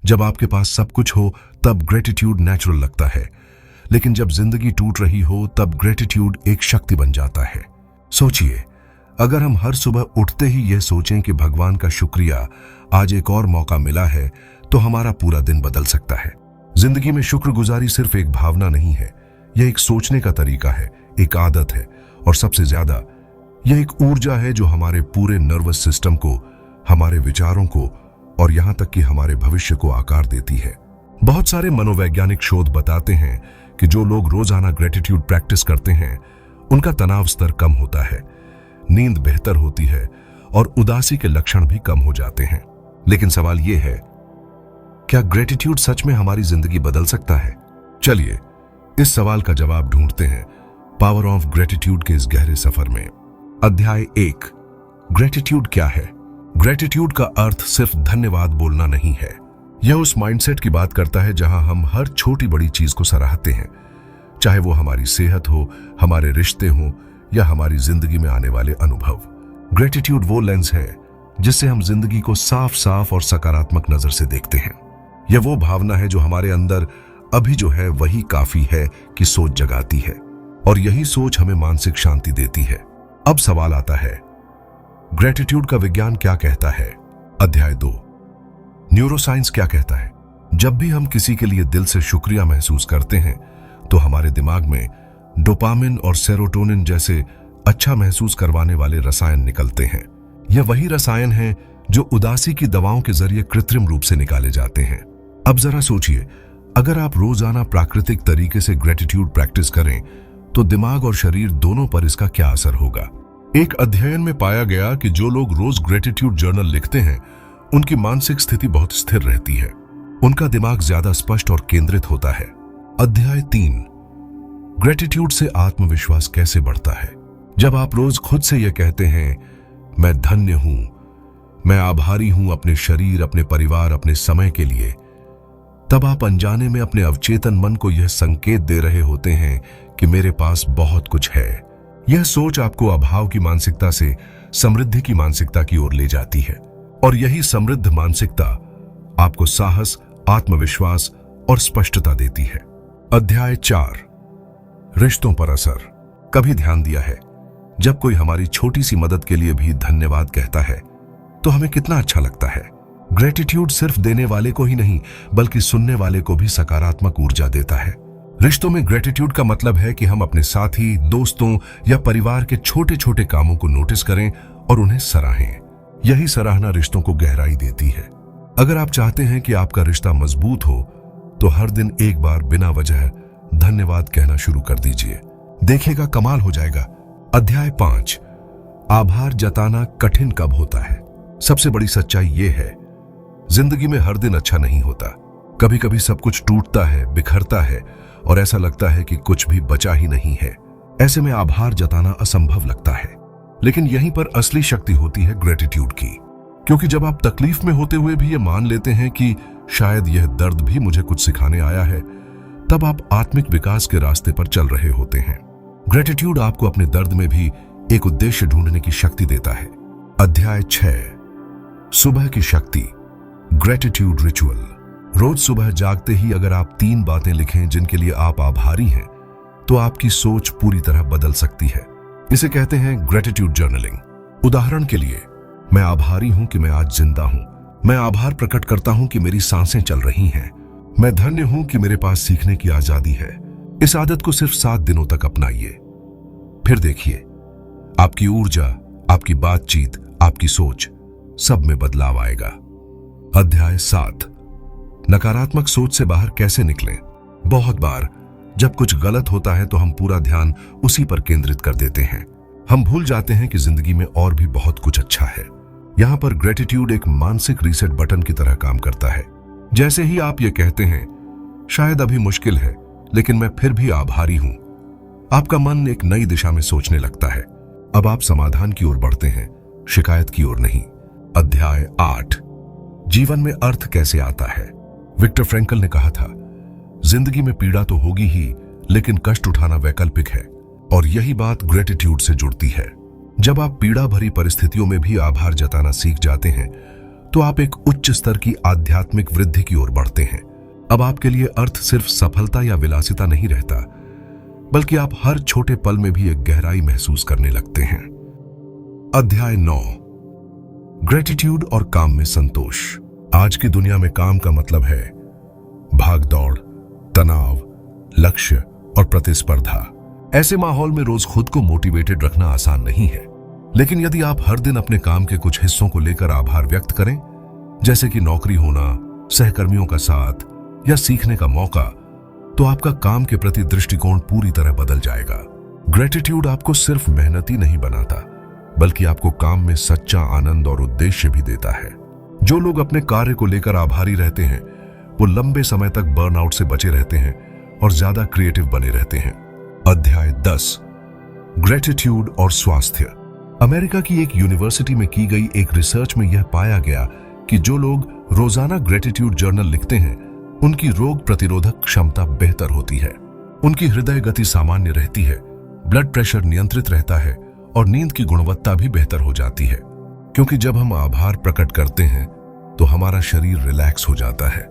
जब आपके पास सब कुछ हो तब ग्रेटिट्यूड नेचुरल लगता है, लेकिन जब जिंदगी टूट रही हो तब ग्रेटिट्यूड एक शक्ति बन जाता है। सोचिए, अगर हम हर सुबह उठते ही यह सोचें कि भगवान का शुक्रिया, आज एक और मौका मिला है, तो हमारा पूरा दिन बदल सकता है। जिंदगी में शुक्रगुजारी सिर्फ एक भावना नहीं है, यह एक सोचने का तरीका है, एक आदत है, और सबसे ज्यादा यह एक ऊर्जा है जो हमारे पूरे नर्वस सिस्टम को, हमारे विचारों को और यहां तक कि हमारे भविष्य को आकार देती है। बहुत सारे मनोवैज्ञानिक शोध बताते हैं कि जो लोग रोजाना ग्रेटिट्यूड प्रैक्टिस करते हैं उनका तनाव स्तर कम होता है, नींद बेहतर होती है और उदासी के लक्षण भी कम हो जाते हैं। लेकिन सवाल यह है, क्या ग्रेटिट्यूड सच में हमारी जिंदगी बदल सकता है? चलिए इस सवाल का जवाब ढूंढते हैं पावर ऑफ ग्रेटिट्यूड के इस गहरे सफर में। अध्याय 1, ग्रेटिट्यूड क्या है? ग्रेटिट्यूड का अर्थ सिर्फ धन्यवाद बोलना नहीं है। यह उस माइंडसेट की बात करता है जहां हम हर छोटी बड़ी चीज को सराहते हैं, चाहे वो हमारी सेहत हो, हमारे रिश्ते हो या हमारी जिंदगी में आने वाले अनुभव। ग्रेटिट्यूड वो लेंस है जिससे हम जिंदगी को साफ साफ और सकारात्मक नजर से देखते हैं। यह वो भावना है जो हमारे अंदर अभी जो है वही काफी है कि सोच जगाती है, और यही सोच हमें मानसिक शांति देती है। अब सवाल आता है, ग्रेटिट्यूड का विज्ञान क्या कहता है? अध्याय 2, न्यूरोसाइंस क्या कहता है? जब भी हम किसी के लिए दिल से शुक्रिया महसूस करते हैं तो हमारे दिमाग में डोपामिन और सेरोटोनिन जैसे अच्छा महसूस करवाने वाले रसायन निकलते हैं। यह वही रसायन हैं जो उदासी की दवाओं के जरिए कृत्रिम रूप से निकाले जाते हैं। अब जरा सोचिए, अगर आप रोजाना प्राकृतिक तरीके से ग्रेटिट्यूड प्रैक्टिस करें तो दिमाग और शरीर दोनों पर इसका क्या असर होगा? एक अध्ययन में पाया गया कि जो लोग रोज ग्रेटिट्यूड जर्नल लिखते हैं उनकी मानसिक स्थिति बहुत स्थिर रहती है, उनका दिमाग ज्यादा स्पष्ट और केंद्रित होता है। अध्याय 3, ग्रेटिट्यूड से आत्मविश्वास कैसे बढ़ता है? जब आप रोज खुद से यह कहते हैं, मैं धन्य हूं, मैं आभारी हूं अपने शरीर, अपने परिवार, अपने समय के लिए, तब आप अनजाने में अपने अवचेतन मन को यह संकेत दे रहे होते हैं कि मेरे पास बहुत कुछ है। यह सोच आपको अभाव की मानसिकता से समृद्धि की मानसिकता की ओर ले जाती है, और यही समृद्ध मानसिकता आपको साहस, आत्मविश्वास और स्पष्टता देती है। अध्याय 4, रिश्तों पर असर। कभी ध्यान दिया है, जब कोई हमारी छोटी सी मदद के लिए भी धन्यवाद कहता है तो हमें कितना अच्छा लगता है। ग्रेटिट्यूड सिर्फ देने वाले को ही नहीं बल्कि सुनने वाले को भी सकारात्मक ऊर्जा देता है। रिश्तों में ग्रेटिट्यूड का मतलब है कि हम अपने साथी, दोस्तों या परिवार के छोटे छोटे कामों को नोटिस करें और उन्हें सराहें। यही सराहना रिश्तों को गहराई देती है। अगर आप चाहते हैं कि आपका रिश्ता मजबूत हो तो हर दिन एक बार बिना वजह धन्यवाद कहना शुरू कर दीजिए, देखिएगा कमाल हो जाएगा। अध्याय 5, आभार जताना कठिन कब होता है? सबसे बड़ी सच्चाई यह है, जिंदगी में हर दिन अच्छा नहीं होता। कभी कभी सब कुछ टूटता है, बिखरता है और ऐसा लगता है कि कुछ भी बचा ही नहीं है। ऐसे में आभार जताना असंभव लगता है, लेकिन यहीं पर असली शक्ति होती है ग्रेटिट्यूड की। क्योंकि जब आप तकलीफ में होते हुए भी ये मान लेते हैं कि शायद यह दर्द भी मुझे कुछ सिखाने आया है, तब आप आत्मिक विकास के रास्ते पर चल रहे होते हैं। ग्रेटिट्यूड आपको अपने दर्द में भी एक उद्देश्य ढूंढने की शक्ति देता है। अध्याय 6, सुबह की शक्ति, ग्रेटिट्यूड रिचुअल। रोज सुबह जागते ही अगर आप 3 बातें लिखें जिनके लिए आप आभारी हैं तो आपकी सोच पूरी तरह बदल सकती है। इसे कहते हैं ग्रेटिट्यूड जर्नलिंग। उदाहरण के लिए, मैं आभारी हूं कि मैं आज जिंदा हूं, मैं आभार प्रकट करता हूं कि मेरी सांसें चल रही हैं, मैं धन्य हूं कि मेरे पास सीखने की आजादी है। इस आदत को सिर्फ 7 दिनों तक अपनाइए, फिर देखिए आपकी ऊर्जा, आपकी बातचीत, आपकी सोच, सब में बदलाव आएगा। अध्याय 7, नकारात्मक सोच से बाहर कैसे निकलें? बहुत बार जब कुछ गलत होता है तो हम पूरा ध्यान उसी पर केंद्रित कर देते हैं। हम भूल जाते हैं कि जिंदगी में और भी बहुत कुछ अच्छा है। यहां पर ग्रेटिट्यूड एक मानसिक रीसेट बटन की तरह काम करता है। जैसे ही आप ये कहते हैं, शायद अभी मुश्किल है लेकिन मैं फिर भी आभारी हूं, आपका मन एक नई दिशा में सोचने लगता है। अब आप समाधान की ओर बढ़ते हैं, शिकायत की ओर नहीं। अध्याय 8, जीवन में अर्थ कैसे आता है? विक्टर फ्रैंकल ने कहा था, जिंदगी में पीड़ा तो होगी ही लेकिन कष्ट उठाना वैकल्पिक है, और यही बात ग्रेटिट्यूड से जुड़ती है। जब आप पीड़ा भरी परिस्थितियों में भी आभार जताना सीख जाते हैं तो आप एक उच्च स्तर की आध्यात्मिक वृद्धि की ओर बढ़ते हैं। अब आपके लिए अर्थ सिर्फ सफलता या विलासिता नहीं रहता, बल्कि आप हर छोटे पल में भी एक गहराई महसूस करने लगते हैं। अध्याय 9, ग्रेटिट्यूड और काम में संतोष। आज की दुनिया में काम का मतलब है भाग दौड़, तनाव, लक्ष्य और प्रतिस्पर्धा। ऐसे माहौल में रोज खुद को मोटिवेटेड रखना आसान नहीं है, लेकिन यदि आप हर दिन अपने काम के कुछ हिस्सों को लेकर आभार व्यक्त करें, जैसे कि नौकरी होना, सहकर्मियों का साथ या सीखने का मौका, तो आपका काम के प्रति दृष्टिकोण पूरी तरह बदल जाएगा। ग्रेटिट्यूड आपको सिर्फ मेहनती नहीं बनाता, बल्कि आपको काम में सच्चा आनंद और उद्देश्य भी देता है। जो लोग अपने कार्य को लेकर आभारी रहते हैं, वो लंबे समय तक बर्नआउट से बचे रहते हैं और ज्यादा क्रिएटिव बने रहते हैं। अध्याय 10, ग्रेटिट्यूड और स्वास्थ्य। अमेरिका की एक यूनिवर्सिटी में की गई एक रिसर्च में यह पाया गया कि जो लोग रोजाना ग्रेटिट्यूड जर्नल लिखते हैं, उनकी रोग प्रतिरोधक क्षमता बेहतर होती है, उनकी हृदय गति सामान्य रहती है, ब्लड प्रेशर नियंत्रित रहता है और नींद की गुणवत्ता भी बेहतर हो जाती है। क्योंकि जब हम आभार प्रकट करते हैं तो हमारा शरीर रिलैक्स हो जाता है,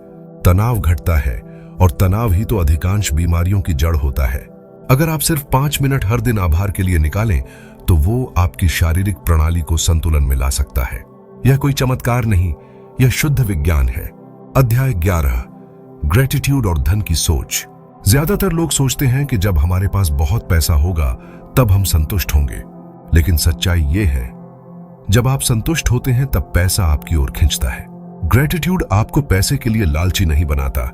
तनाव घटता है और तनाव ही तो अधिकांश बीमारियों की जड़ होता है। अगर आप सिर्फ 5 मिनट हर दिन आभार के लिए निकालें तो वो आपकी शारीरिक प्रणाली को संतुलन में ला सकता है। यह कोई चमत्कार नहीं, यह शुद्ध विज्ञान है। अध्याय 11, ग्रेटिट्यूड और धन की सोच। ज्यादातर लोग सोचते हैं कि जब हमारे पास बहुत पैसा होगा तब हम संतुष्ट होंगे, लेकिन सच्चाई ये है, जब आप संतुष्ट होते हैं तब पैसा आपकी ओर खींचता है। ग्रेटिट्यूड आपको पैसे के लिए लालची नहीं बनाता,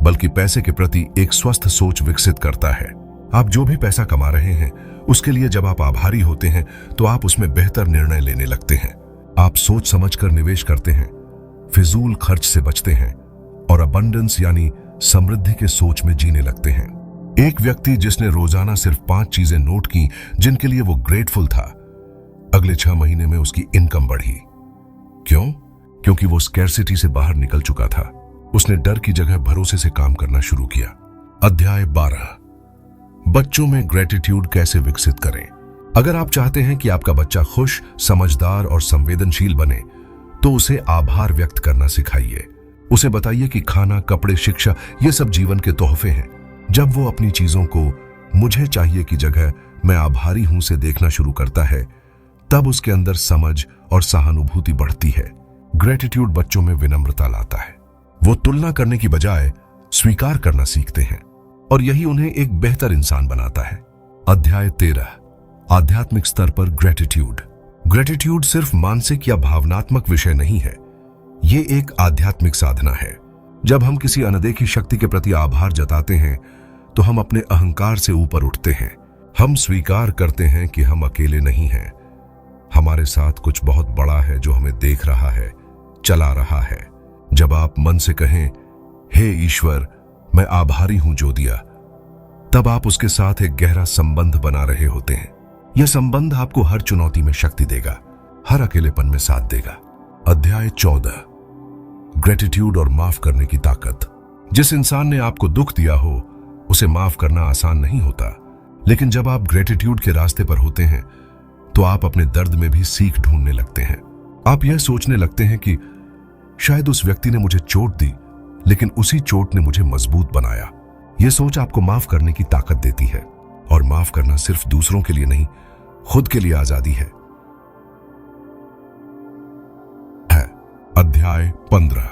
बल्कि पैसे के प्रति एक स्वस्थ सोच विकसित करता है। आप जो भी पैसा कमा रहे हैं, उसके लिए जब आप आभारी होते हैं तो आप उसमें बेहतर निर्णय लेने लगते हैं। आप सोच समझकर निवेश करते हैं, फिजूल खर्च से बचते हैं और अबंडेंस यानी समृद्धि के सोच में जीने लगते हैं। एक व्यक्ति जिसने रोजाना सिर्फ 5 चीजें नोट की जिनके लिए वो ग्रेटफुल था, अगले 6 महीने में उसकी इनकम बढ़ी। क्यों? क्योंकि वो स्कैर्सिटी से बाहर निकल चुका था। उसने डर की जगह भरोसे से काम करना शुरू किया। अध्याय 12, बच्चों में ग्रेटिट्यूड कैसे विकसित करें। अगर आप चाहते हैं कि आपका बच्चा खुश, समझदार और संवेदनशील बने, तो उसे आभार व्यक्त करना सिखाइए। उसे बताइए कि खाना, कपड़े, शिक्षा ये सब जीवन के तोहफे हैं। जब वो अपनी चीजों को मुझे चाहिए की जगह मैं आभारी हूं से देखना शुरू करता है, तब उसके अंदर समझ और सहानुभूति बढ़ती है। ग्रेटिट्यूड बच्चों में विनम्रता लाता है। वो तुलना करने की बजाय स्वीकार करना सीखते हैं और यही उन्हें एक बेहतर इंसान बनाता है। अध्याय 13, आध्यात्मिक स्तर पर ग्रेटिट्यूड। ग्रेटिट्यूड सिर्फ मानसिक या भावनात्मक विषय नहीं है, ये एक आध्यात्मिक साधना है। जब हम किसी अनदेखी शक्ति के प्रति आभार जताते हैं तो हम अपने अहंकार से ऊपर उठते हैं। हम स्वीकार करते हैं कि हम अकेले नहीं हैं, हमारे साथ कुछ बहुत बड़ा है जो हमें देख रहा है, चला रहा है। जब आप मन से कहें, हे ईश्वर, मैं आभारी हूं जो दिया, तब आप उसके साथ एक गहरा संबंध बना रहे होते हैं। यह संबंध आपको हर चुनौती में शक्ति देगा, हर अकेलेपन में साथ देगा। अध्याय 14, ग्रेटिट्यूड और माफ करने की ताकत। जिस इंसान ने आपको दुख दिया हो, उसे माफ करना आसान नहीं होता, लेकिन जब आप ग्रेटिट्यूड के रास्ते पर होते हैं तो आप अपने दर्द में भी सीख ढूंढने लगते हैं। आप यह सोचने लगते हैं कि शायद उस व्यक्ति ने मुझे चोट दी, लेकिन उसी चोट ने मुझे मजबूत बनाया। यह सोच आपको माफ करने की ताकत देती है, और माफ करना सिर्फ दूसरों के लिए नहीं, खुद के लिए आजादी है। अध्याय 15,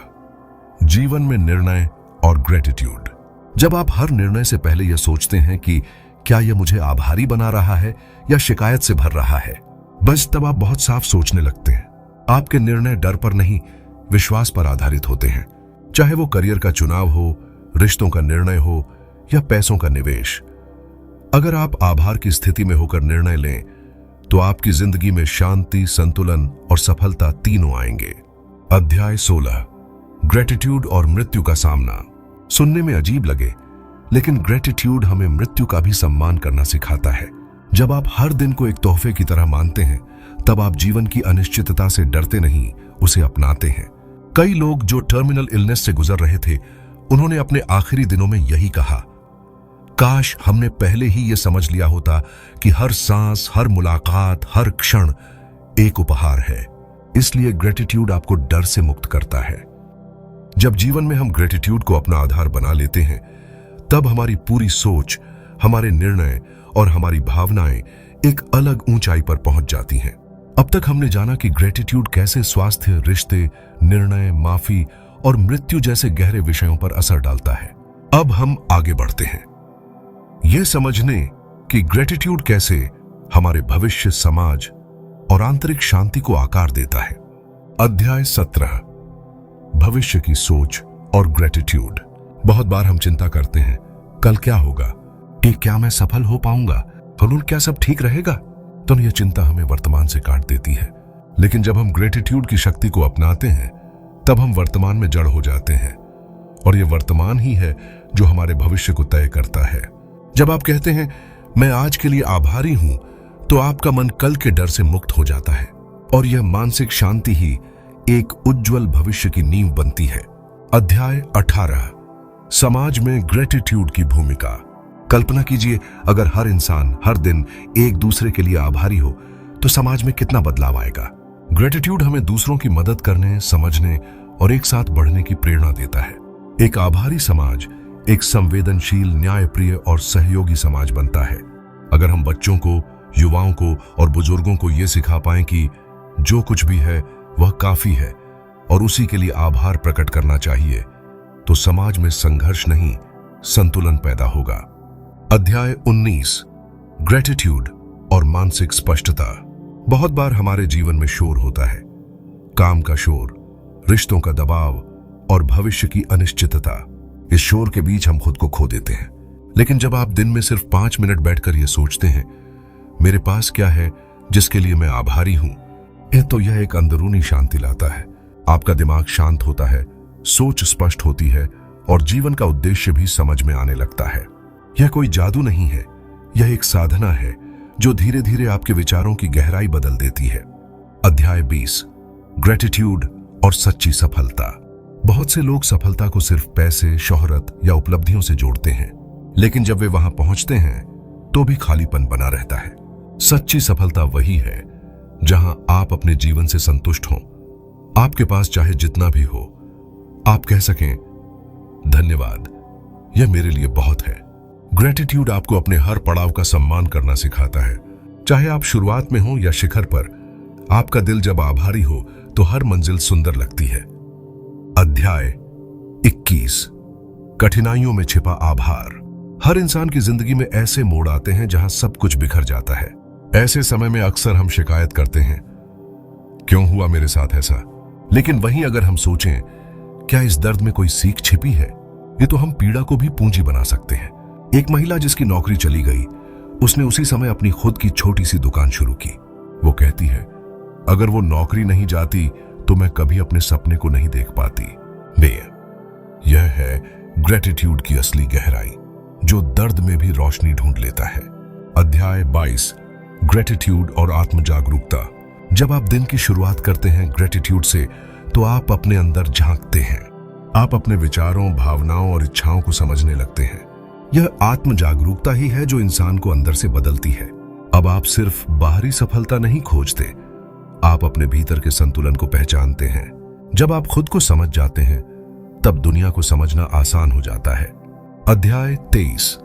जीवन में निर्णय और ग्रेटिट्यूड। जब आप हर निर्णय से पहले यह सोचते हैं कि क्या यह मुझे आभारी बना रहा है या शिकायत से भर रहा है, बस तब आप बहुत साफ सोचने लगते हैं। आपके निर्णय डर पर नहीं, विश्वास पर आधारित होते हैं। चाहे वो करियर का चुनाव हो, रिश्तों का निर्णय हो या पैसों का निवेश। अगर आप आभार की स्थिति में होकर निर्णय लें तो आपकी जिंदगी में शांति, संतुलन और सफलता तीनों आएंगे। अध्याय 16, ग्रेटिट्यूड और मृत्यु का सामना। सुनने में अजीब लगे, लेकिन ग्रेटिट्यूड हमें मृत्यु का भी सम्मान करना सिखाता है। जब आप हर दिन को एक तोहफे की तरह मानते हैं, तब आप जीवन की अनिश्चितता से डरते नहीं, उसे अपनाते हैं। कई लोग जो टर्मिनल इलनेस से गुजर रहे थे, उन्होंने अपने आखिरी दिनों में यही कहा, काश हमने पहले ही यह समझ लिया होता कि हर सांस, हर मुलाकात, हर क्षण एक उपहार है। इसलिए ग्रेटिट्यूड आपको डर से मुक्त करता है। जब जीवन में हम ग्रेटिट्यूड को अपना आधार बना लेते हैं, तब हमारी पूरी सोच, हमारे निर्णय और हमारी भावनाएं एक अलग ऊंचाई पर पहुंच जाती हैं। अब तक हमने जाना कि ग्रेटिट्यूड कैसे स्वास्थ्य, रिश्ते, निर्णय, माफी और मृत्यु जैसे गहरे विषयों पर असर डालता है। अब हम आगे बढ़ते हैं, यह समझने कि ग्रेटिट्यूड कैसे हमारे भविष्य, समाज और आंतरिक शांति को आकार देता है। अध्याय 17, भविष्य की सोच और ग्रेटिट्यूड। बहुत बार हम चिंता करते हैं, कल क्या होगा, कि क्या मैं सफल हो पाऊंगा, कल क्या सब ठीक रहेगा। तो यह चिंता हमें वर्तमान से काट देती है। लेकिन जब हम ग्रेटिट्यूड की शक्ति को अपनाते हैं, तब हम वर्तमान में जड़ हो जाते हैं, और यह वर्तमान ही है जो हमारे भविष्य को तय करता है। जब आप कहते हैं मैं आज के लिए आभारी हूं, तो आपका मन कल के डर से मुक्त हो जाता है, और यह मानसिक शांति ही एक उज्जवल भविष्य की नींव बनती है। अध्याय 18, समाज में ग्रेटिट्यूड की भूमिका। कल्पना कीजिए, अगर हर इंसान हर दिन एक दूसरे के लिए आभारी हो, तो समाज में कितना बदलाव आएगा। ग्रेटिट्यूड हमें दूसरों की मदद करने, समझने और एक साथ बढ़ने की प्रेरणा देता है। एक आभारी समाज एक संवेदनशील, न्यायप्रिय और सहयोगी समाज बनता है। अगर हम बच्चों को, युवाओं को और बुजुर्गों को यह सिखा पाएं कि जो कुछ भी है वह काफी है और उसी के लिए आभार प्रकट करना चाहिए, तो समाज में संघर्ष नहीं, संतुलन पैदा होगा। अध्याय 19, ग्रेटिट्यूड और मानसिक स्पष्टता। बहुत बार हमारे जीवन में शोर होता है, काम का शोर, रिश्तों का दबाव और भविष्य की अनिश्चितता। इस शोर के बीच हम खुद को खो देते हैं। लेकिन जब आप दिन में सिर्फ 5 मिनट बैठकर यह सोचते हैं, मेरे पास क्या है जिसके लिए मैं आभारी हूं, तो यह एक अंदरूनी शांति लाता है। आपका दिमाग शांत होता है, सोच स्पष्ट होती है और जीवन का उद्देश्य भी समझ में आने लगता है। यह कोई जादू नहीं है, यह एक साधना है जो धीरे धीरे आपके विचारों की गहराई बदल देती है। अध्याय 20, ग्रेटिट्यूड और सच्ची सफलता। बहुत से लोग सफलता को सिर्फ पैसे, शोहरत या उपलब्धियों से जोड़ते हैं, लेकिन जब वे वहां पहुंचते हैं तो भी खालीपन बना रहता है। सच्ची सफलता वही है जहां आप अपने जीवन से संतुष्ट हों। आपके पास चाहे जितना भी हो, आप कह सकें धन्यवाद, यह मेरे लिए बहुत है। ग्रेटिट्यूड आपको अपने हर पड़ाव का सम्मान करना सिखाता है। चाहे आप शुरुआत में हो या शिखर पर, आपका दिल जब आभारी हो तो हर मंजिल सुंदर लगती है। अध्याय 21, कठिनाइयों में छिपा आभार। हर इंसान की जिंदगी में ऐसे मोड़ आते हैं जहां सब कुछ बिखर जाता है। ऐसे समय में अक्सर हम शिकायत करते हैं, क्यों हुआ मेरे साथ ऐसा। लेकिन वहीं अगर हम सोचें, क्या इस दर्द में कोई सीख छिपी है, ये तो हम पीड़ा को भी पूंजी बना सकते हैं। एक महिला जिसकी नौकरी चली गई, उसने उसी समय अपनी खुद की छोटी सी दुकान शुरू की। वो कहती है, अगर वो नौकरी नहीं जाती तो मैं कभी अपने सपने को नहीं देख पाती। यह है ग्रेटिट्यूड की असली गहराई, जो दर्द में भी रोशनी ढूंढ लेता है। अध्याय 22, ग्रेटिट्यूड और आत्म जागरूकता। जब आप दिन की शुरुआत करते हैं ग्रेटिट्यूड से, तो आप अपने अंदर झांकते हैं। आप अपने विचारों, भावनाओं और इच्छाओं को समझने लगते हैं। यह आत्म जागरूकता ही है जो इंसान को अंदर से बदलती है। अब आप सिर्फ बाहरी सफलता नहीं खोजते, आप अपने भीतर के संतुलन को पहचानते हैं। जब आप खुद को समझ जाते हैं, तब दुनिया को समझना आसान हो जाता है। अध्याय 23,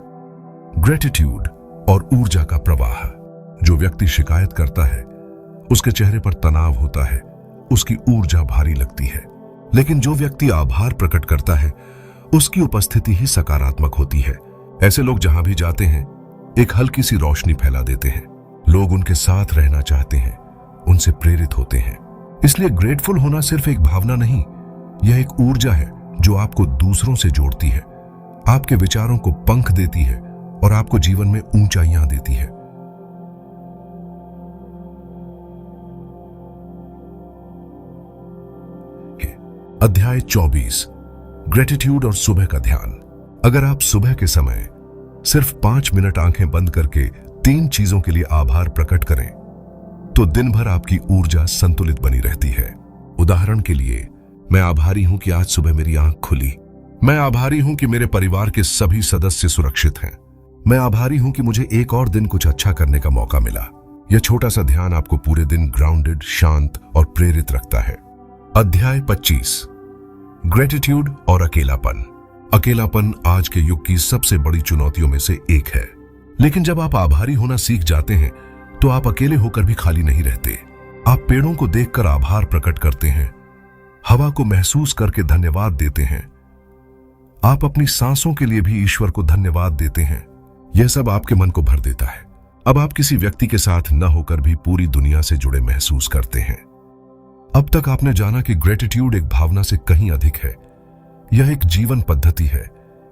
ग्रेटिट्यूड और ऊर्जा का प्रवाह। जो व्यक्ति शिकायत करता है, उसके चेहरे पर तनाव होता है, उसकी ऊर्जा भारी लगती है। लेकिन जो व्यक्ति आभार प्रकट करता है, उसकी उपस्थिति ही सकारात्मक होती है। ऐसे लोग जहां भी जाते हैं, एक हल्की सी रोशनी फैला देते हैं। लोग उनके साथ रहना चाहते हैं, उनसे प्रेरित होते हैं। इसलिए ग्रेटफुल होना सिर्फ एक भावना नहीं, यह एक ऊर्जा है जो आपको दूसरों से जोड़ती है, आपके विचारों को पंख देती है और आपको जीवन में ऊंचाइयां देती है। अध्याय 24, ग्रेटिट्यूड और सुबह का ध्यान। अगर आप सुबह के समय सिर्फ 5 मिनट आंखें बंद करके 3 चीजों के लिए आभार प्रकट करें, तो दिन भर आपकी ऊर्जा संतुलित बनी रहती है। उदाहरण के लिए, मैं आभारी हूं कि आज सुबह मेरी आंख खुली। मैं आभारी हूं कि मेरे परिवार के सभी सदस्य सुरक्षित हैं। मैं आभारी हूं कि मुझे एक और दिन कुछ अच्छा करने का मौका मिला। यह छोटा सा ध्यान आपको पूरे दिन ग्राउंडेड, शांत और प्रेरित रखता है। अध्याय 25, ग्रेटिट्यूड और अकेलापन। अकेलापन आज के युग की सबसे बड़ी चुनौतियों में से एक है, लेकिन जब आप आभारी होना सीख जाते हैं तो आप अकेले होकर भी खाली नहीं रहते। आप पेड़ों को देखकर आभार प्रकट करते हैं, हवा को महसूस करके धन्यवाद देते हैं, आप अपनी सांसों के लिए भी ईश्वर को धन्यवाद देते हैं। यह सब आपके मन को भर देता है। अब आप किसी व्यक्ति के साथ न होकर भी पूरी दुनिया से जुड़े महसूस करते हैं। अब तक आपने जाना कि ग्रेटिट्यूड एक भावना से कहीं अधिक है। यह एक जीवन पद्धति है,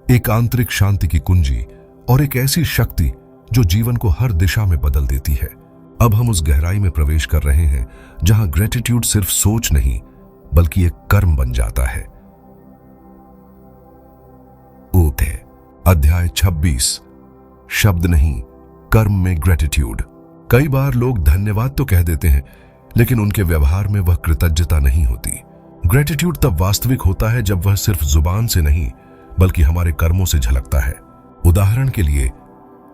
एक आंतरिक शांति की कुंजी और एक ऐसी शक्ति जो जीवन को हर दिशा में बदल देती है। अब हम उस गहराई में प्रवेश कर रहे हैं जहां ग्रेटिट्यूड सिर्फ सोच नहीं बल्कि एक कर्म बन जाता है। ओते अध्याय 26, शब्द नहीं कर्म में ग्रेटिट्यूड। कई बार लोग धन्यवाद तो कह देते हैं, लेकिन उनके व्यवहार में वह कृतज्ञता नहीं होती। ग्रेटिट्यूड तब वास्तविक होता है जब वह सिर्फ जुबान से नहीं बल्कि हमारे कर्मों से झलकता है। उदाहरण के लिए,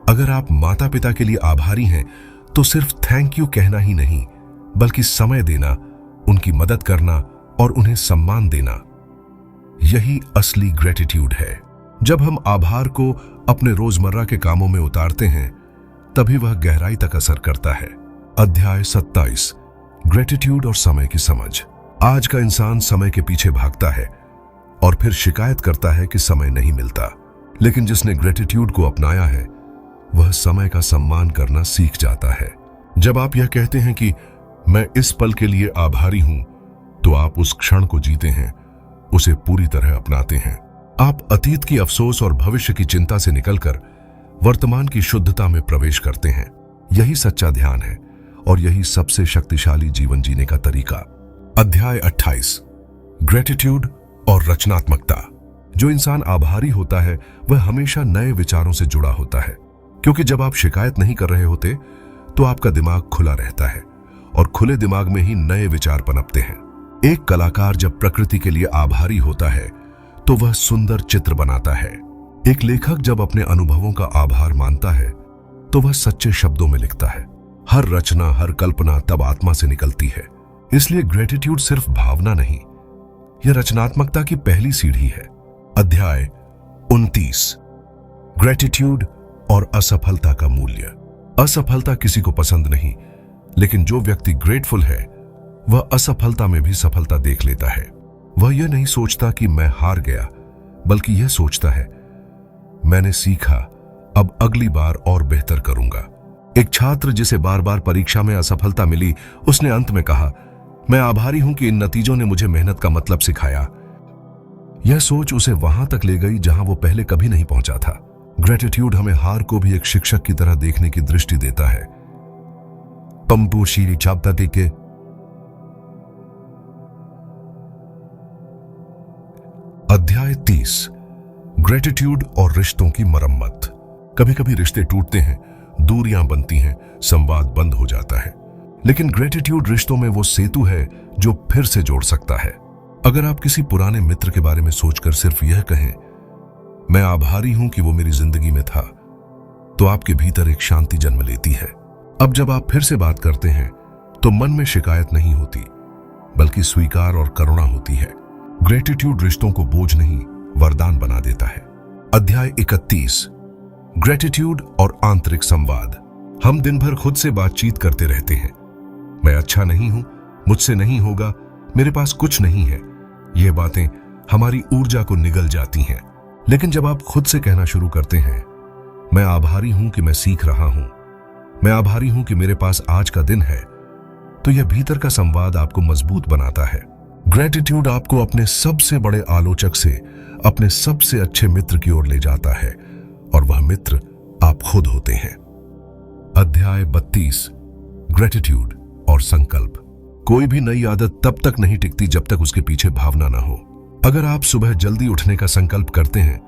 अगर आप माता पिता के लिए आभारी हैं तो सिर्फ थैंक यू कहना ही नहीं बल्कि समय देना, उनकी मदद करना और उन्हें सम्मान देना, यही असली ग्रेटिट्यूड है। जब हम आभार को अपने रोजमर्रा के कामों में उतारते हैं तभी वह गहराई तक असर करता है। अध्याय 27, ग्रेटिट्यूड और समय की समझ। आज का इंसान समय के पीछे भागता है और फिर शिकायत करता है कि समय नहीं मिलता, लेकिन जिसने ग्रेटिट्यूड को अपनाया है वह समय का सम्मान करना सीख जाता है। जब आप यह कहते हैं कि मैं इस पल के लिए आभारी हूं, तो आप उस क्षण को जीते हैं, उसे पूरी तरह अपनाते हैं। आप अतीत की अफसोस और भविष्य की चिंता से निकलकर वर्तमान की शुद्धता में प्रवेश करते हैं। यही सच्चा ध्यान है और यही सबसे शक्तिशाली जीवन जीने का तरीका। अध्याय 28, ग्रेटिट्यूड और रचनात्मकता। जो इंसान आभारी होता है वह हमेशा नए विचारों से जुड़ा होता है, क्योंकि जब आप शिकायत नहीं कर रहे होते तो आपका दिमाग खुला रहता है और खुले दिमाग में ही नए विचार पनपते हैं। एक कलाकार जब प्रकृति के लिए आभारी होता है तो वह सुंदर चित्र बनाता है। एक लेखक जब अपने अनुभवों का आभार मानता है तो वह सच्चे शब्दों में लिखता है। हर रचना, हर कल्पना तब आत्मा से निकलती है। इसलिए ग्रेटिट्यूड सिर्फ भावना नहीं, यह रचनात्मकता की पहली सीढ़ी है। अध्याय 29, ग्रेटिट्यूड और असफलता का मूल्य। असफलता किसी को पसंद नहीं, लेकिन जो व्यक्ति ग्रेटफुल है वह असफलता में भी सफलता देख लेता है। वह यह नहीं सोचता कि मैं हार गया, बल्कि यह सोचता है मैंने सीखा, अब अगली बार और बेहतर करूंगा। एक छात्र जिसे बार बार परीक्षा में असफलता मिली, उसने अंत में कहा, मैं आभारी हूं कि इन नतीजों ने मुझे मेहनत का मतलब सिखाया। यह सोच उसे वहां तक ले गई जहां वो पहले कभी नहीं पहुंचा था। ग्रेटिट्यूड हमें हार को भी एक शिक्षक की तरह देखने की दृष्टि देता है। पंपूशीरी चापता टीके। अध्याय 30, ग्रेटिट्यूड और रिश्तों की मरम्मत। कभी कभी रिश्ते टूटते हैं, दूरियां बनती हैं, संवाद बंद हो जाता है, लेकिन ग्रेटिट्यूड रिश्तों में वो सेतु है जो फिर से जोड़ सकता है। अगर आप किसी पुराने मित्र के बारे में सोचकर सिर्फ यह कहें, मैं आभारी हूं कि वो मेरी जिंदगी में था, तो आपके भीतर एक शांति जन्म लेती है। अब जब आप फिर से बात करते हैं तो मन में शिकायत नहीं होती, बल्कि स्वीकार और करुणा होती है। ग्रेटिट्यूड रिश्तों को बोझ नहीं, वरदान बना देता है। अध्याय 31, ग्रेटिट्यूड और आंतरिक संवाद। हम दिन भर खुद से बातचीत करते रहते हैं। मैं अच्छा नहीं हूं, मुझसे नहीं होगा, मेरे पास कुछ नहीं है। ये बातें हमारी ऊर्जा को निगल जाती हैं। लेकिन जब आप खुद से कहना शुरू करते हैं, मैं आभारी हूं कि मैं सीख रहा हूं, मैं आभारी हूं कि मेरे पास आज का दिन है, तो यह भीतर का संवाद आपको मजबूत बनाता है। ग्रेटिट्यूड आपको अपने सबसे बड़े आलोचक से अपने सबसे अच्छे मित्र की ओर ले जाता है, और वह मित्र आप खुद होते हैं। अध्याय 32, ग्रेटिट्यूड और संकल्प। कोई भी नई आदत तब तक नहीं टिकती जब तक उसके पीछे भावना ना हो। अगर आप सुबह जल्दी उठने का संकल्प करते हैं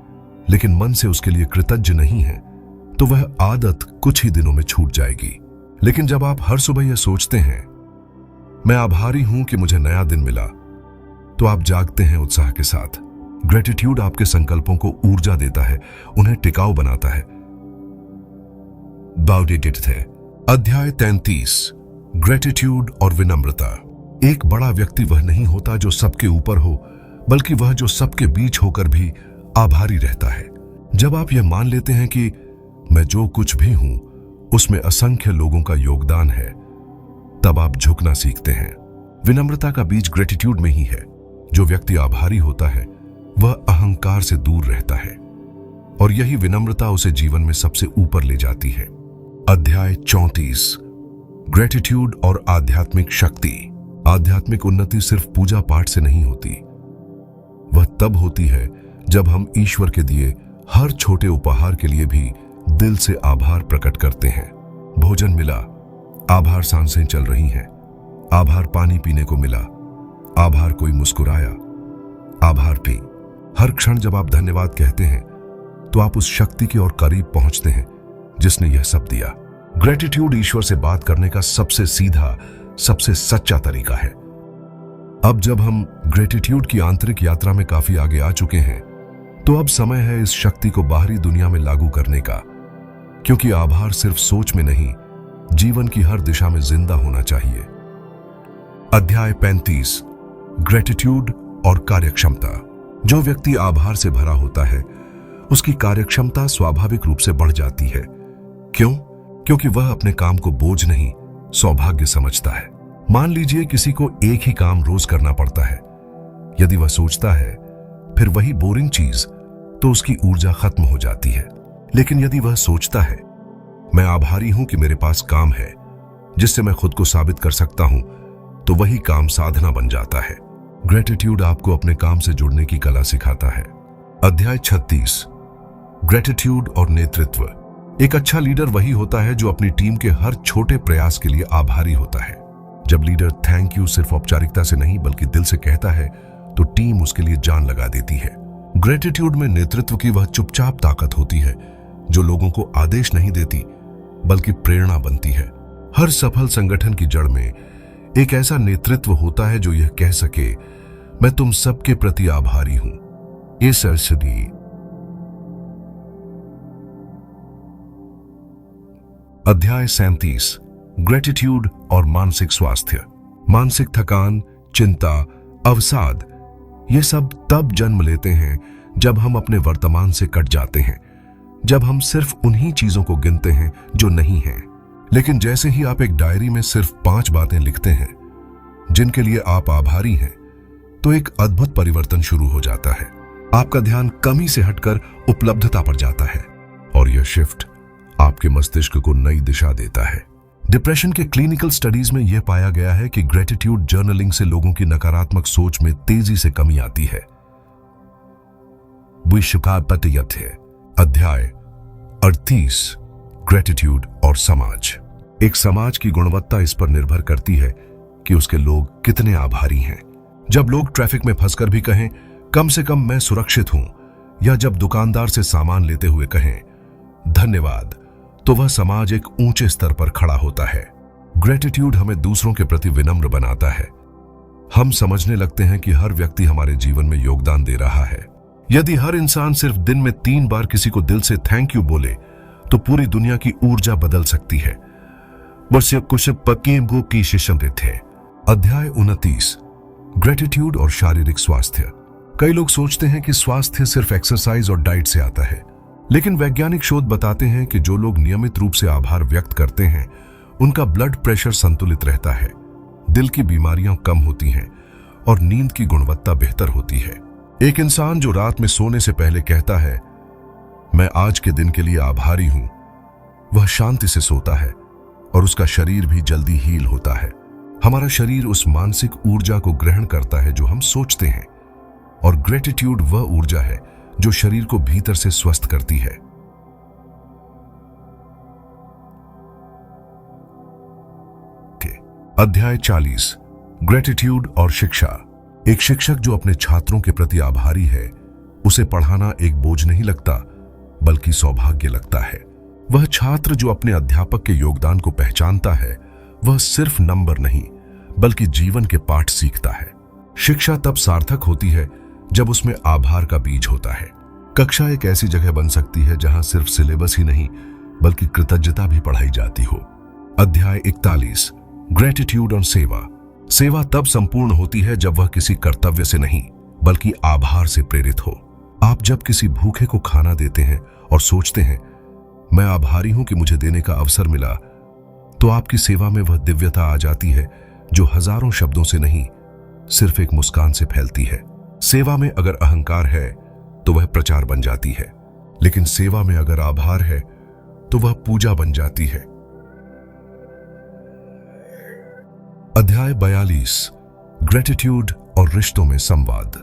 लेकिन मन से उसके लिए कृतज्ञ नहीं है, तो वह आदत कुछ ही दिनों में छूट जाएगी। लेकिन जब आप हर सुबह यह सोचते हैं, मैं आभारी हूं कि मुझे नया दिन मिला, तो आप जागते हैं उत्साह के साथ। ग्रेटिट्यूड आपके संकल्पों को ऊर्जा देता है, उन्हें टिकाऊ बनाता है। अध्याय 33 ग्रेटिट्यूड और विनम्रता। एक बड़ा व्यक्ति वह नहीं होता जो सबके ऊपर हो, बल्कि वह जो सबके बीच होकर भी आभारी रहता है। जब आप यह मान लेते हैं कि मैं जो कुछ भी हूं उसमें असंख्य लोगों का योगदान है, तब आप झुकना सीखते हैं। विनम्रता का बीज ग्रेटिट्यूड में ही है। जो व्यक्ति आभारी होता है वह अहंकार से दूर रहता है, और यही विनम्रता उसे जीवन में सबसे ऊपर ले जाती है। अध्याय 34 ग्रेटिट्यूड और आध्यात्मिक शक्ति। आध्यात्मिक उन्नति सिर्फ पूजा पाठ से नहीं होती। वह तब होती है जब हम ईश्वर के दिए हर छोटे उपहार के लिए भी दिल से आभार प्रकट करते हैं। भोजन मिला, आभार सांसें चल रही हैं। आभार पानी पीने को मिला, आभार कोई मुस्कुराया, आभार भी। हर क्षण जब आप धन्यवाद कहते हैं तो आप उस शक्ति की ओर करीब पहुंचते हैं जिसने यह सब दिया। ग्रेटिट्यूड ईश्वर से बात करने का सबसे सीधा, सबसे सच्चा तरीका है। अब जब हम ग्रेटिट्यूड की आंतरिक यात्रा में काफी आगे आ चुके हैं, तो अब समय है इस शक्ति को बाहरी दुनिया में लागू करने का, क्योंकि आभार सिर्फ सोच में नहीं, जीवन की हर दिशा में जिंदा होना चाहिए। अध्याय 35 ग्रेटिट्यूड और कार्यक्षमता। जो व्यक्ति आभार से भरा होता है उसकी कार्यक्षमता स्वाभाविक रूप से बढ़ जाती है। क्यों? क्योंकि वह अपने काम को बोझ नहीं, सौभाग्य समझता है। मान लीजिए किसी को एक ही काम रोज करना पड़ता है। यदि वह सोचता है फिर वही बोरिंग चीज, तो उसकी ऊर्जा खत्म हो जाती है। लेकिन यदि वह सोचता है मैं आभारी हूं कि मेरे पास काम है जिससे मैं खुद को साबित कर सकता हूं, तो वही काम साधना बन जाता है। ग्रेटिट्यूड आपको अपने काम से जुड़ने की कला सिखाता है। अध्याय 36 ग्रेटिट्यूड और नेतृत्व। एक अच्छा लीडर वही होता है जो अपनी टीम के हर छोटे प्रयास के लिए आभारी होता है। जब लीडर थैंक यू सिर्फ औपचारिकता से नहीं बल्कि दिल से कहता है, तो टीम उसके लिए जान लगा देती है। ग्रेटिट्यूड में नेतृत्व की वह चुपचाप ताकत होती है जो लोगों को आदेश नहीं देती बल्कि प्रेरणा बनती है। हर सफल संगठन की जड़ में एक ऐसा नेतृत्व होता है जो यह कह सके, मैं तुम सबके प्रति आभारी हूं। ये सरसरी। अध्याय 37 ग्रेटिट्यूड और मानसिक स्वास्थ्य। मानसिक थकान, चिंता, अवसाद, ये सब तब जन्म लेते हैं जब हम अपने वर्तमान से कट जाते हैं, जब हम सिर्फ उन्हीं चीजों को गिनते हैं जो नहीं हैं। लेकिन जैसे ही आप एक डायरी में सिर्फ 5 बातें लिखते हैं जिनके लिए आप आभारी हैं, तो एक अद्भुत परिवर्तन शुरू हो जाता है। आपका ध्यान कमी से हटकर उपलब्धता पर जाता है, और यह शिफ्ट आपके मस्तिष्क को नई दिशा देता है। डिप्रेशन के क्लिनिकल स्टडीज में यह पाया गया है कि ग्रेटिट्यूड जर्नलिंग से लोगों की नकारात्मक सोच में तेजी से कमी आती है। अध्याय 38 ग्रेटिट्यूड और समाज। एक समाज की गुणवत्ता इस पर निर्भर करती है कि उसके लोग कितने आभारी हैं। जब लोग ट्रैफिक में फंसकर भी कहें कम से कम मैं सुरक्षित हूं, या जब दुकानदार से सामान लेते हुए कहें धन्यवाद, तो वह समाज एक ऊंचे स्तर पर खड़ा होता है। ग्रेटिट्यूड हमें दूसरों के प्रति विनम्र बनाता है। हम समझने लगते हैं कि हर व्यक्ति हमारे जीवन में योगदान दे रहा है। यदि हर इंसान सिर्फ दिन में 3 बार किसी को दिल से थैंक यू बोले, तो पूरी दुनिया की ऊर्जा बदल सकती है। कुछ पक्के की शिशमृत थे। अध्याय 29 ग्रेटिट्यूड और शारीरिक स्वास्थ्य। कई लोग सोचते हैं कि स्वास्थ्य सिर्फ एक्सरसाइज और डाइट से आता है, लेकिन वैज्ञानिक शोध बताते हैं कि जो लोग नियमित रूप से आभार व्यक्त करते हैं उनका ब्लड प्रेशर संतुलित रहता है, दिल की बीमारियां कम होती हैं और नींद की गुणवत्ता बेहतर होती है। एक इंसान जो रात में सोने से पहले कहता है मैं आज के दिन के लिए आभारी हूं, वह शांति से सोता है और उसका शरीर भी जल्दी हील होता है। हमारा शरीर उस मानसिक ऊर्जा को ग्रहण करता है जो हम सोचते हैं, और ग्रेटिट्यूड वह ऊर्जा है जो शरीर को भीतर से स्वस्थ करती है। अध्याय 40 ग्रेटिट्यूड और शिक्षा। एक शिक्षक जो अपने छात्रों के प्रति आभारी है, उसे पढ़ाना एक बोझ नहीं लगता बल्कि सौभाग्य लगता है। वह छात्र जो अपने अध्यापक के योगदान को पहचानता है, वह सिर्फ नंबर नहीं बल्कि जीवन के पाठ सीखता है। शिक्षा तब सार्थक होती है जब उसमें आभार का बीज होता है। कक्षा एक ऐसी जगह बन सकती है जहां सिर्फ सिलेबस ही नहीं बल्कि कृतज्ञता भी पढ़ाई जाती हो। अध्याय 41 ग्रेटिट्यूड और सेवा। सेवा तब संपूर्ण होती है जब वह किसी कर्तव्य से नहीं बल्कि आभार से प्रेरित हो। आप जब किसी भूखे को खाना देते हैं और सोचते हैं मैं आभारी हूं कि मुझे देने का अवसर मिला, तो आपकी सेवा में वह दिव्यता आ जाती है जो हजारों शब्दों से नहीं, सिर्फ एक मुस्कान से फैलती है। सेवा में अगर अहंकार है तो वह प्रचार बन जाती है, लेकिन सेवा में अगर आभार है तो वह पूजा बन जाती है। अध्याय 42 ग्रेटिट्यूड और रिश्तों में संवाद।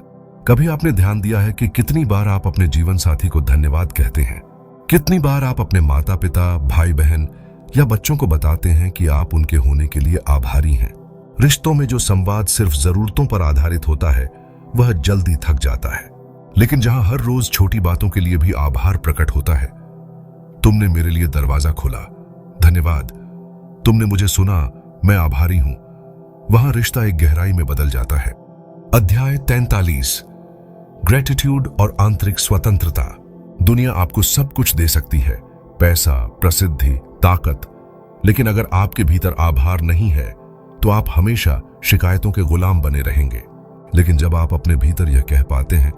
कभी आपने ध्यान दिया है कि कितनी बार आप अपने जीवन साथी को धन्यवाद कहते हैं? कितनी बार आप अपने माता पिता, भाई बहन या बच्चों को बताते हैं कि आप उनके होने के लिए आभारी हैं? रिश्तों में जो संवाद सिर्फ जरूरतों पर आधारित होता है वह जल्दी थक जाता है, लेकिन जहां हर रोज छोटी बातों के लिए भी आभार प्रकट होता है, तुमने मेरे लिए दरवाजा खोला, धन्यवाद, तुमने मुझे सुना, मैं आभारी हूं, वहां रिश्ता एक गहराई में बदल जाता है। अध्याय 43 ग्रेटिट्यूड और आंतरिक स्वतंत्रता। दुनिया आपको सब कुछ दे सकती है, पैसा, प्रसिद्धि, ताकत, लेकिन अगर आपके भीतर आभार नहीं है तो आप हमेशा शिकायतों के गुलाम बने रहेंगे। लेकिन जब आप अपने भीतर यह कह पाते हैं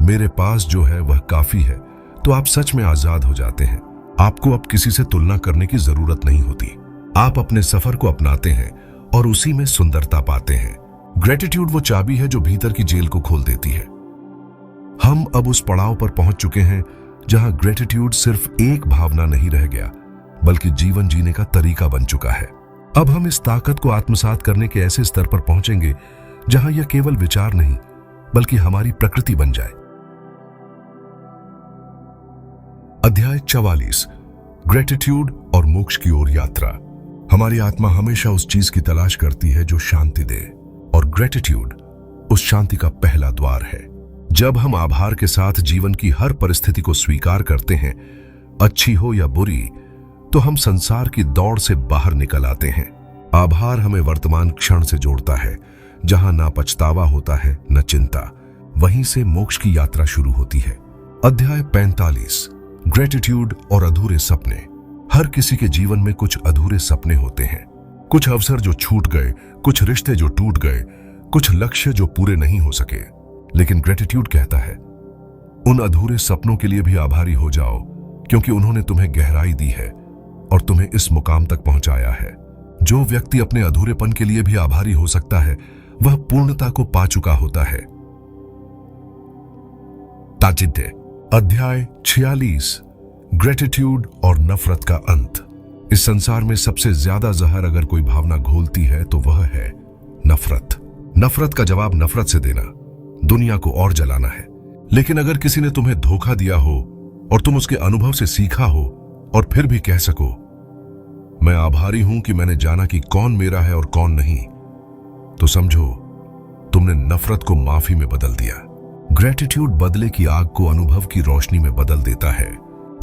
मेरे पास जो है वह काफी है, तो आप सच में आजाद हो जाते हैं। आपको अब किसी से तुलना करने की जरूरत नहीं होती। आप अपने सफर को अपनाते हैं और उसी में सुंदरता पाते हैं। ग्रेटिट्यूड वो चाबी है जो भीतर की जेल को खोल देती है। हम अब उस पड़ाव पर पहुंच चुके हैं जहां ग्रेटिट्यूड सिर्फ एक भावना नहीं रह गया, बल्कि जीवन जीने का तरीका बन चुका है। अब हम इस ताकत को आत्मसात करने के ऐसे स्तर पर पहुंचेंगे जहां यह केवल विचार नहीं बल्कि हमारी प्रकृति बन जाए। अध्याय 44 ग्रेटिट्यूड और मोक्ष की ओर यात्रा। हमारी आत्मा हमेशा उस चीज की तलाश करती है जो शांति दे, और ग्रेटिट्यूड उस शांति का पहला द्वार है। जब हम आभार के साथ जीवन की हर परिस्थिति को स्वीकार करते हैं, अच्छी हो या बुरी, तो हम संसार की दौड़ से बाहर निकल आते हैं। आभार हमें वर्तमान क्षण से जोड़ता है, जहां ना पछतावा होता है न चिंता। वहीं से मोक्ष की यात्रा शुरू होती है। अध्याय 45 ग्रेटिट्यूड और अधूरे सपने। हर किसी के जीवन में कुछ अधूरे सपने होते हैं। कुछ अवसर जो छूट गए, कुछ रिश्ते जो टूट गए, कुछ लक्ष्य जो पूरे नहीं हो सके। लेकिन ग्रेटिट्यूड कहता है उन अधूरे सपनों के लिए भी आभारी हो जाओ, क्योंकि उन्होंने तुम्हें गहराई दी है और तुम्हें इस मुकाम तक पहुंचाया है। जो व्यक्ति अपने अधूरेपन के लिए भी आभारी हो सकता है वह पूर्णता को पा चुका होता है। ताजिद्दे। अध्याय 46 ग्रेटिट्यूड और नफरत का अंत। इस संसार में सबसे ज्यादा जहर अगर कोई भावना घोलती है तो वह है नफरत। नफरत का जवाब नफरत से देना, दुनिया को और जलाना है। लेकिन अगर किसी ने तुम्हें धोखा दिया हो और तुम उसके अनुभव से सीखा हो और फिर भी कह सको मैं आभारी हूं कि मैंने जाना कि कौन मेरा है और कौन नहीं, तो समझो तुमने नफरत को माफी में बदल दिया। ग्रेटिट्यूड बदले की आग को अनुभव की रोशनी में बदल देता है।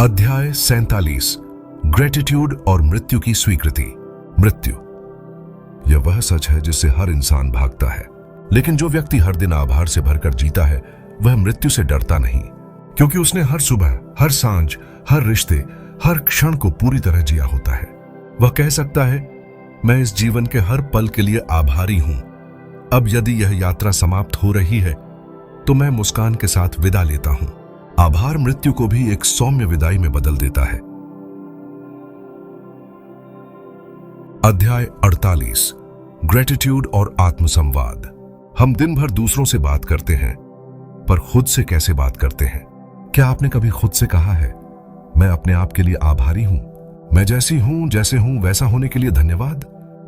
अध्याय 47 ग्रेटिट्यूड और मृत्यु की स्वीकृति। मृत्यु यह वह सच है जिससे हर इंसान भागता है, लेकिन जो व्यक्ति हर दिन आभार से भरकर जीता है वह मृत्यु से डरता नहीं, क्योंकि उसने हर सुबह, हर सांझ, हर रिश्ते, हर क्षण को पूरी तरह जिया होता है। वह कह सकता है मैं इस जीवन के हर पल के लिए आभारी हूं। अब यदि यह यात्रा समाप्त हो रही है तो मैं मुस्कान के साथ विदा लेता हूं। आभार मृत्यु को भी एक सौम्य विदाई में बदल देता है। अध्याय 48 ग्रेटिट्यूड और आत्मसंवाद। हम दिन भर दूसरों से बात करते हैं, पर खुद से कैसे बात करते हैं? क्या आपने कभी खुद से कहा है मैं अपने आप के लिए आभारी हूं, मैं जैसी हूं, जैसे हूं वैसा होने के लिए धन्यवाद?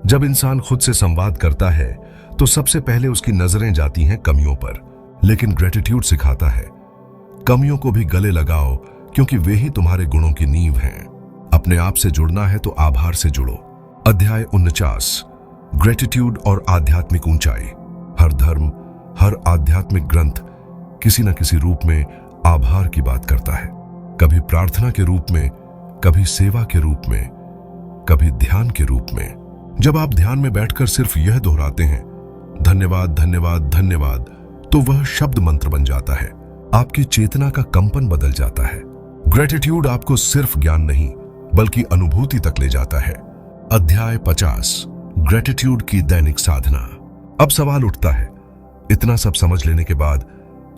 जब इंसान खुद से संवाद करता है तो सबसे पहले उसकी नजरें जाती हैं कमियों पर, लेकिन ग्रेटिट्यूड सिखाता है कमियों को भी गले लगाओ, क्योंकि वे ही तुम्हारे गुणों की नींव हैं। अपने आप से जुड़ना है तो आभार से जुड़ो। अध्याय 49 ग्रेटिट्यूड और आध्यात्मिक ऊंचाई। हर धर्म, हर आध्यात्मिक ग्रंथ किसी न किसी रूप में आभार की बात करता है। कभी प्रार्थना के रूप में, कभी सेवा के रूप में, कभी ध्यान के रूप में। जब आप ध्यान में बैठकर सिर्फ यह दोहराते हैं धन्यवाद, धन्यवाद, धन्यवाद, तो वह शब्द मंत्र बन जाता है। आपकी चेतना का कंपन बदल जाता है। ग्रेटिट्यूड आपको सिर्फ ज्ञान नहीं बल्कि अनुभूति तक ले जाता है। अध्याय 50 ग्रेटिट्यूड की दैनिक साधना। अब सवाल उठता है, इतना सब समझ लेने के बाद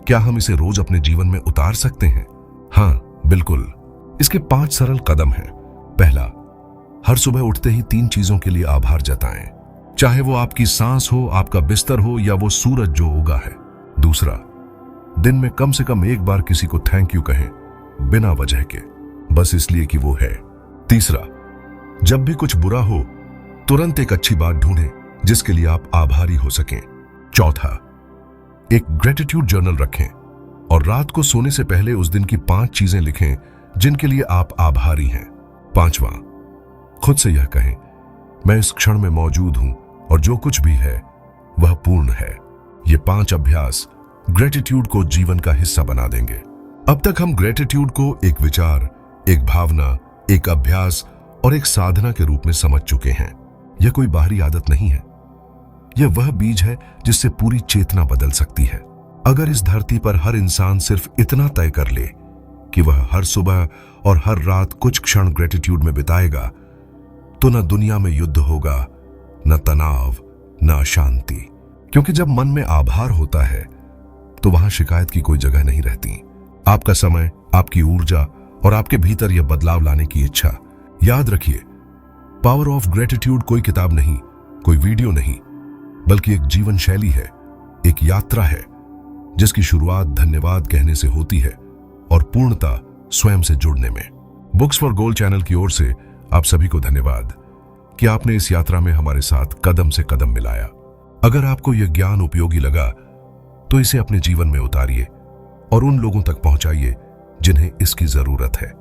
क्या हम इसे रोज अपने जीवन में उतार सकते हैं? हाँ, बिल्कुल। इसके 5 सरल कदम हैं। पहला, हर सुबह उठते ही 3 चीजों के लिए आभार जताएं, चाहे वो आपकी सांस हो, आपका बिस्तर हो या वो सूरज जो उगा है। दूसरा, दिन में कम से कम एक बार किसी को थैंक यू कहें, बिना वजह के, बस इसलिए कि वो है। तीसरा, जब भी कुछ बुरा हो तुरंत एक अच्छी बात ढूंढें जिसके लिए आप आभारी हो सकें। चौथा, एक ग्रेटिट्यूड जर्नल रखें और रात को सोने से पहले उस दिन की 5 चीजें लिखें जिनके लिए आप आभारी हैं। पांचवा, खुद से यह कहें, मैं इस क्षण में मौजूद हूं और जो कुछ भी है वह पूर्ण है। ये 5 अभ्यास ग्रेटिट्यूड को जीवन का हिस्सा बना देंगे। अब तक हम ग्रेटिट्यूड को एक विचार, एक भावना, एक अभ्यास और एक साधना के रूप में समझ चुके हैं। यह कोई बाहरी आदत नहीं है, यह वह बीज है जिससे पूरी चेतना बदल सकती है। अगर इस धरती पर हर इंसान सिर्फ इतना तय कर ले कि वह हर सुबह और हर रात कुछ क्षण ग्रेटिट्यूड में बिताएगा, तो न दुनिया में युद्ध होगा, न तनाव, न अशांति। क्योंकि जब मन में आभार होता है तो वहां शिकायत की कोई जगह नहीं रहती। आपका समय, आपकी ऊर्जा और आपके भीतर यह बदलाव लाने की इच्छा। याद रखिए, पावर ऑफ ग्रेटिट्यूड कोई किताब नहीं, कोई वीडियो नहीं, बल्कि एक जीवन शैली है, एक यात्रा है जिसकी शुरुआत धन्यवाद कहने से होती है और पूर्णता स्वयं से जुड़ने में। बुक्स फॉर गोल्ड चैनल की ओर से आप सभी को धन्यवाद कि आपने इस यात्रा में हमारे साथ कदम से कदम मिलाया। अगर आपको यह ज्ञान उपयोगी लगा तो इसे अपने जीवन में उतारिए और उन लोगों तक पहुंचाइए जिन्हें इसकी जरूरत है।